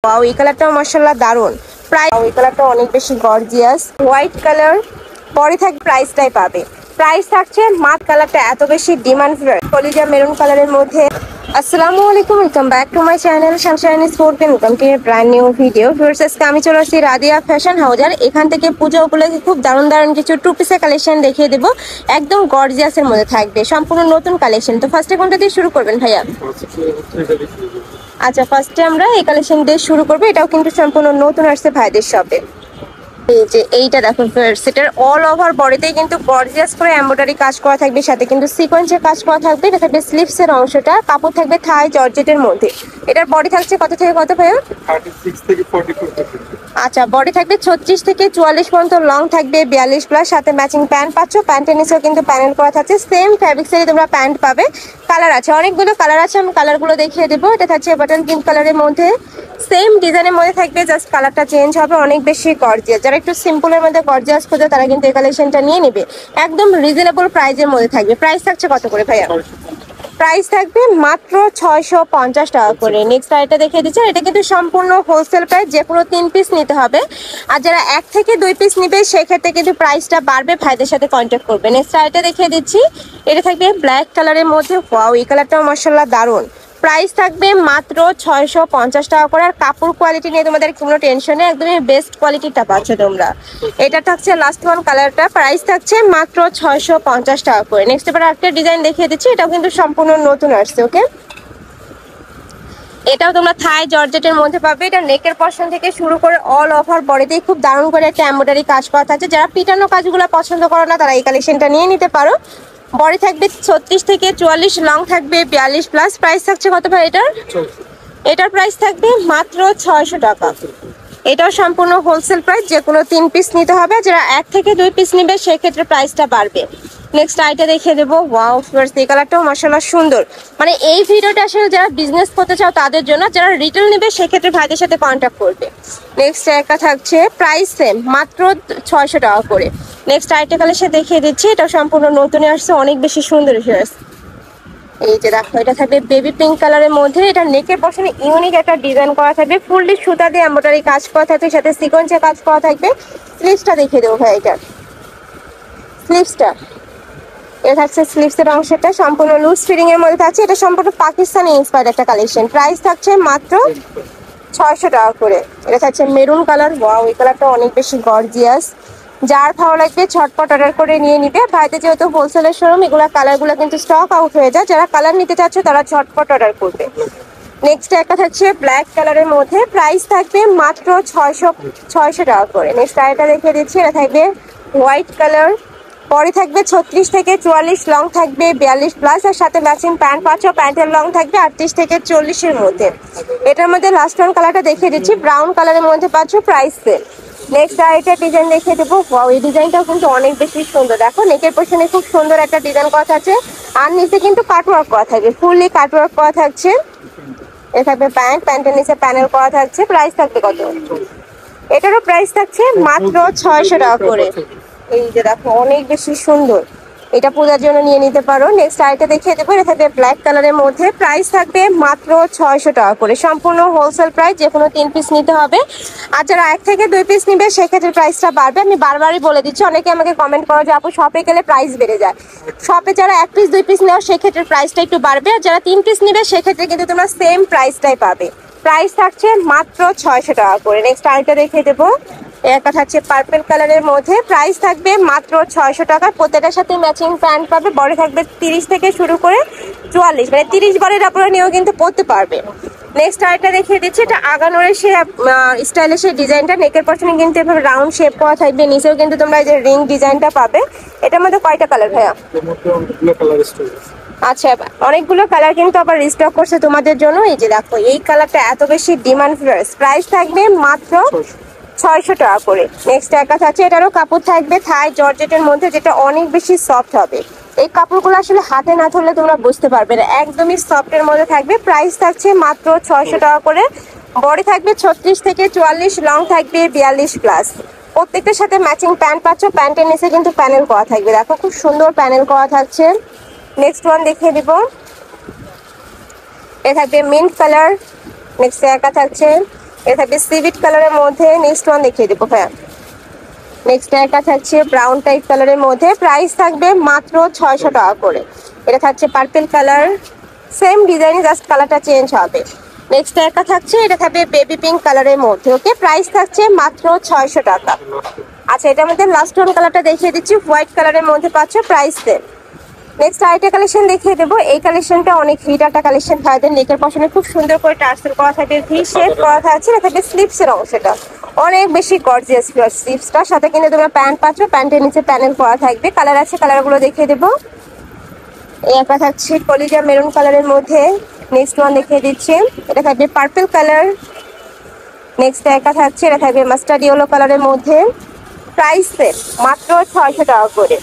Wow, এই কালারটাও মাশাআল্লাহ দারুন। প্রাইস এই কালারটা অনেক বেশি গর্জিয়াস, হোয়াইট কালার। পরে থাকবে প্রাইসটাই পাবে। প্রাইস থাকছে মাত কালারটা এত বেশি ডিমান্ড, কলিজা মেরুন কালারের মধ্যে। আসসালামু আলাইকুম, welcome back to my channel Sunshine Sport and welcome to a brand new video. Viewers, আজকে আমি চলে আসছি রাদিয়া ফ্যাশন হাউজার। এখান থেকে পূজা উপলক্ষে খুব দারুণ দারুণ কিছু টু পিসের কালেকশন দেখিয়ে দেবো, একদম গর্জিয়াসের মধ্যে থাকবে, সম্পূর্ণ নতুন কালেকশন। তো ফার্স্টে কোনটা দিয়ে শুরু করবেন ভাইয়া? আচ্ছা, ফার্স্টে আমরা এই কালেকশন দিয়ে শুরু করবো। এটাও কিন্তু সম্পূর্ণ নতুন আসছে ভাইদের শপে। এই যে এইটা দেখুন ফ্রেন্ডস, এটার অল ওভার বডিতেই কিন্তু গর্জিয়াস করে এমব্রয়ডারি কাজ করা থাকবে, সাথে কিন্তু সিকোয়েন্সের কাজ করা থাকবে। এটা থাকবে স্লিভসের অংশটা, কাপড় থাকবে থাই জর্জেটের মধ্যে। এটার বডি থাকছে কত থেকে কত ভাইয়া? 36 থেকে 44। আচ্ছা, বডি থাকবে 36 থেকে 44 পর্যন্ত, লং থাকবে 42 প্লাস, সাথে ম্যাচিং প্যান্ট পাচ্ছ। প্যান্টের নিচেও কিন্তু প্যানেল করা থাকছে, সেম ফ্যাব্রিক্সেরই তোমরা প্যান্ট পাবে। কালার আছে, অনেকগুলো কালার আছে, আমি কালারগুলো দেখিয়ে দেবো। এটা থাকছে বাটন পিঙ্ক কালারের মধ্যে, সেম ডিজাইনের মধ্যে থাকবে, জাস্ট কালারটা চেঞ্জ হবে। অনেক বেশি গর্জিয়াস, যারা একটু সিম্পলের মধ্যে গর্জিয়াস খোঁজে তারা কিন্তু এই কালেকশনটা নিয়ে নেবে। একদম রিজনেবল প্রাইসের মধ্যে থাকবে। প্রাইস থাকছে কত করে ভাইয়া? প্রাইস থাকবে মাত্র 650 টাকা করে। নেক্সট আইটা দেখিয়ে দিচ্ছি, এটা কিন্তু সম্পূর্ণ হোলসেল প্রাইস, যে কোনো 3 পিস নিতে হবে। আর যারা 1 থেকে 2 পিস নিবে সেক্ষেত্রে কিন্তু প্রাইসটা বাড়বে, ভাইদের সাথে কন্ট্যাক্ট করবে। নেক্সট আইটা দেখিয়ে দিচ্ছি, এটা থাকবে ব্ল্যাক কালারের মধ্যে। ওয়াও, এই কালারটাও মাশাআল্লাহ দারুন। প্রাইস থাকবে মাত্র 650 টাকা করে। আর কাপড় কোয়ালিটি নিয়ে তোমাদের কোনো টেনশন নেই, একদমই বেস্ট কোয়ালিটিটা পাচ্ছ তোমরা। এটা থাকছে লাস্ট ওয়ান কালারটা, প্রাইস থাকছে মাত্র 650 টাকা করে। নেক্সট এবার একটা ডিজাইন দেখিয়ে দিচ্ছি, এটাও কিন্তু সম্পূর্ণ নতুন আসছে। ওকে, এটাও তোমরা থাই জর্জেটের মধ্যে পাবে। এটা নেকের পশন থেকে শুরু করে অল ওভার বডিতেই খুব দারুণ করে একটা এমব্রয়ডারি কাজ করা থাকছে। যারা পিটানো কাজগুলো পছন্দ করো না তারা এই কালেকশনটা নিয়ে নিতে পারো। বডি থাকবে 36 থেকে 44, লং থাকবে 42 প্লাস। প্রাইস থাকছে কত ভাই এটার? এটার প্রাইস থাকবে মাত্র 600 টাকা। এটাও সম্পূর্ণ হোলসেল প্রাইস, যে কোনো 3 পিস নিতে হবে। যারা 1 থেকে 2 পিস নিবে সেক্ষেত্রে প্রাইসটা বাড়বে। নেক্সট আইটা দেখিয়ে দেবো। ওয়াও ফ্রেন্ডস, এই কালারটাও মাশাআল্লাহ সুন্দর। মানে এই ভিডিওটা আসলে যারা বিজনেস করতে চাও তাদের জন্য, যারা রিটেল নেবে সেক্ষেত্রে ভাইদের সাথে কন্ট্যাক্ট করবে। নেক্সট একটা থাকছে প্রাইস সেম, মাত্র 600 টাকা করে। নেক্সট আইটা কালেকশন দেখিয়ে দিচ্ছি, এটা সম্পূর্ণ নতুন আসছে, অনেক বেশি সুন্দর ফ্রেন্ডস। এই যে দেখো, এটা থাকবে বেবি পিঙ্ক কালারের মধ্যে। এটা নেকের পশনে ইউনিক একটা ডিজাইন করা থাকবে, ফুললি সুতা দিয়ে এমব্রয়ডারি কাজ করা থাকবে, সাথে সিকোয়েন্সের কাজ করা থাকবে। স্লিভসটা দেখিয়ে দেবো ভাই, এটা স্লিভসটা, এটা থাকছে স্লিভসের অংশটা সম্পূর্ণ লুজ ফিটিং এর মধ্যে থাকছে। এটা সম্পূর্ণ পাকিস্তানি ইন্সপায়ার্ড একটা কালেকশন। প্রাইস থাকছে মাত্র 600 টাকা করে। এটা থাকছে মেরুন কালার। ওয়াও, এই কালারটা অনেক বেশি গর্জিয়াস। যার ভালো লাগবে ঝটপট অর্ডার করে নিয়ে নিবে। ভাইদের যেহেতু হোলসেলের শোরুম, এগুলা কালারগুলো কিন্তু স্টক আউট হয়ে যায়। যারা কালার নিতে চাচ্ছ তারা ঝটপট অর্ডার করবে। নেক্সট একটা থাকছে ব্ল্যাক কালারের মধ্যে, প্রাইস থাকবে মাত্র 600 টাকা করে। নেক্সট আরেকটা দেখিয়ে দিচ্ছি, এটা থাকবে হোয়াইট কালার। পরে থাকবে 36 থেকে 44, লং থাকবে 42 প্লাস, আর সাথে ম্যাচিং প্যান্ট পাচ্ছ। প্যান্টের লং থাকবে 38 থেকে 40-এর মধ্যে। এটার মধ্যে লাস্ট ওয়ান কালারটা দেখিয়ে দিচ্ছি, ব্রাউন কালারের মধ্যে পাচ্ছ, প্রাইস সেম। নেক্সট আরেকটা ডিজাইন দেখিয়ে দেবো। এই ডিজাইনটাও কিন্তু অনেক বেশি সুন্দর। দেখো নেকের পোর্শনে খুব সুন্দর একটা ডিজাইন করা থাকছে, আর নিচে কিন্তু কাটওয়ার্ক করা থাকবে, ফুললি কাটওয়ার্ক করা থাকছে। এ থাকবে প্যান্ট, প্যান্টের নিচে প্যানেল করা থাকছে। প্রাইস থাকবে কত? এটারও প্রাইস থাকছে মাত্র 600 টাকা করে। এই যে দেখো, অনেক বেশি সুন্দর, এটা পূজার জন্য নিয়ে নিতে পারো। নেক্সট আইটা দেখিয়ে দেবো, এটা থাকবে ব্ল্যাক কালারের মধ্যে। প্রাইস থাকবে মাত্র 600 টাকা করে, সম্পূর্ণ হোলসেল প্রাইস, যে কোনো 3 পিস নিতে হবে। আর যারা 1 থেকে 2 পিস নিবে সেক্ষেত্রে প্রাইসটা বাড়বে। আমি বারবারই বলে দিচ্ছি, অনেকে আমাকে কমেন্ট করো যে আপু শপে গেলে প্রাইস বেড়ে যায়। শপে যারা 1 পিস 2 পিস নেও সেক্ষেত্রে প্রাইসটা একটু বাড়বে, আর যারা 3 পিস নিবে সেক্ষেত্রে কিন্তু তোমরা সেম প্রাইসটাই পাবে। প্রাইস থাকছে মাত্র 600 টাকা করে। নেক্সট আইটা দেখিয়ে দেবো, একটা থাকছে পার্পল কালারের মধ্যে। প্রাইস থাকবে মাত্র 600 টাকা। প্রত্যেকটার সাথে ম্যাচিং প্যান্ট পাবে। বডি থাকবে 30 থেকে শুরু করে 44, মানে 30 বডির আপনারা নিয়েও কিন্তু পরতে পারবে। নেক্সট আরেকটা দেখিয়ে দিচ্ছি, এটা আগানোরের সে স্টাইলের সেই ডিজাইনটা। নেকের পশনে কিন্তু এভাবে রাউন্ড শেপ করা থাকবে, নিচেও কিন্তু তোমরা এই যে রিং ডিজাইনটা পাবে। এটার মধ্যে কয়টা কালার ভাইয়া? আচ্ছা, অনেকগুলো কালার কিন্তু আবার রিস্টক করছে তোমাদের জন্য। এই যে দেখো, এই কালারটা এত বেশি ডিমান্ড। প্রাইস থাকবে মাত্র 600 টাকা করে। নেক্সট একটা থাকছে, এটারও কাপড় থাকবে থাই জর্জেটের মধ্যে, যেটা অনেক বেশি সফট হবে। এই কাপড়গুলো আসলে হাতে না ধরলে তোমরা বুঝতে পারবে না, একদমই সফটের মধ্যে থাকবে। প্রাইস থাকছে মাত্র 600 টাকা করে। বডি থাকবে 36 থেকে 44, লং থাকবে 42 প্লাস। প্রত্যেকটার সাথে ম্যাচিং প্যান্ট পাচ্ছ। প্যান্টের নিচে কিন্তু প্যানেল করা থাকবে, দেখো খুব সুন্দর প্যানেল করা থাকছে। নেক্সট ওয়ান দেখিয়ে দিব, এ থাকবে মিন্ট কালার। নেক্সট একটা থাকছে এটা থাকবে সিভিট কালারের মধ্যে। নেক্সট ওয়ান দেখিয়ে দেবো ভাইয়া। নেক্সট একটা থাকছে ব্রাউন টাইপ কালারের মধ্যে, প্রাইস থাকবে মাত্র 600 টাকা করে। এটা থাকছে purple colour, same design, just কালারটা চেঞ্জ হবে। নেক্সট একটা থাকছে, এটা থাকবে বেবি পিঙ্ক কালারের মধ্যে। ওকে, প্রাইস থাকছে মাত্র 600 টাকা। আচ্ছা, এটার মধ্যে লাস্ট ওয়ান কালারটা দেখিয়ে দিচ্ছি, হোয়াইট কালারের মধ্যে পাচ্ছ, প্রাইস সেম। নেক্সট আরেকটা কালেকশন দেখিয়ে দেবো। এই কালেকশনটা অনেক হিট একটা কালেকশন থাকবে। নেকের পশনে খুব সুন্দর করে টার্সেল করা থাকবে, ভি শেপ করা থাকছে। এটা থাকবে স্লিপসের অংশটা অনেক বেশি গর্জিয়াস স্লিপসটার সাথে কিন্তু তোমরা প্যান্ট পাচ্ছ, প্যান্টের নিচে প্যানেল করা থাকবে। কালার আছে, কালারগুলো দেখিয়ে দেবো। এই একটা থাকছে কলিজা মেরুন কালারের মধ্যে। নেক্সট ওয়ান দেখিয়ে দিচ্ছি, এটা থাকবে পার্পল কালার। নেক্সট একটা থাকছে, এটা থাকবে মাস্টার্ড ইয়েলো কালারের মধ্যে। প্রাইস সেম, মাত্র 600 টাকা করে।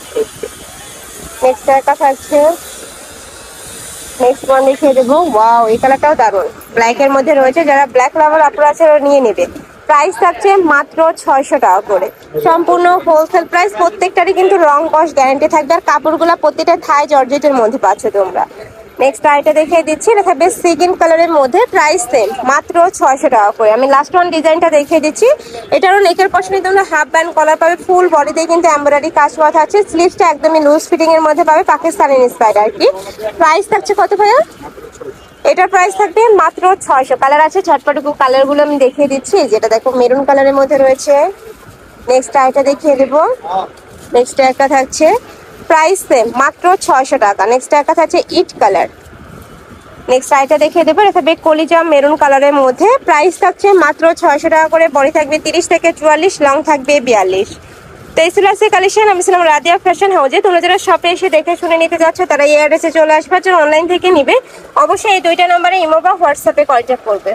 নেক্সট একটা থাকছে, নেক্সট ওয়ান দেখিয়ে দেবো। ওয়াও, এই কালারটাও দারুণ, ব্ল্যাক এর মধ্যে রয়েছে। যারা ব্ল্যাক লাভার আপনারা আছে ওরা নিয়ে নেবে। প্রাইস থাকছে মাত্র 600 টাকা করে, সম্পূর্ণ হোলসেল প্রাইস। প্রত্যেকটারই কিন্তু রং কস গ্যারান্টি থাকবে, আর কাপড়গুলো প্রত্যেকটা থাই জর্জেটের মধ্যে পাচ্ছ তোমরা। নেক্সট আইটা দেখিয়ে দিচ্ছি, এটা থাকবে সিগিন কালারের মধ্যে, প্রাইস সেম, মাত্র 600 টাকা করে। আমি লাস্ট ওয়ান ডিজাইনটা দেখিয়ে দিচ্ছি। এটারও নেকের পশনে তোমরা হাফ ব্যান্ড কলার পাবে, ফুল বডিতে কিন্তু এমব্রয়ডারি কাজ করা থাকছে। স্লিভসটা একদমই লুজ ফিটিং এর মধ্যে পাবে, পাকিস্তানি ইন্সপায়ার্ড আর কি। প্রাইস থাকছে কত ভাইয়া? এটার প্রাইস থাকবে মাত্র 600। কালার আছে, ঝটপট কালারগুলো আমি দেখিয়ে দিচ্ছি। যেটা দেখো মেরুন কালারের মধ্যে রয়েছে। নেক্সট আইটা দেখিয়ে দেবো। নেক্সট একটা থাকছে, প্রাইস সেম, মাত্র 600 টাকা। নেক্সট একটা থাকছে ইট কালার। নেক্সট আইটা দেখিয়ে দেবো, এটা থাকবে কলিজা মেরুন কালারের মধ্যে। প্রাইস থাকছে মাত্র 600 টাকা করে। বডি থাকবে 30 থেকে 44, লং থাকবে 42। তো এই ছিল আজকে কালেকশন। আমি ছিলাম রাদিয়া ফ্যাশন হাউজে। তোমরা যারা শপে এসে দেখে শুনে নিতে যাচ্ছ তারা এই অ্যাড্রেসে চলে আসবে, যারা অনলাইন থেকে নিবে অবশ্যই এই দুইটা নম্বরে ইমো বা হোয়াটসঅ্যাপে কন্ট্যাক্ট করবে।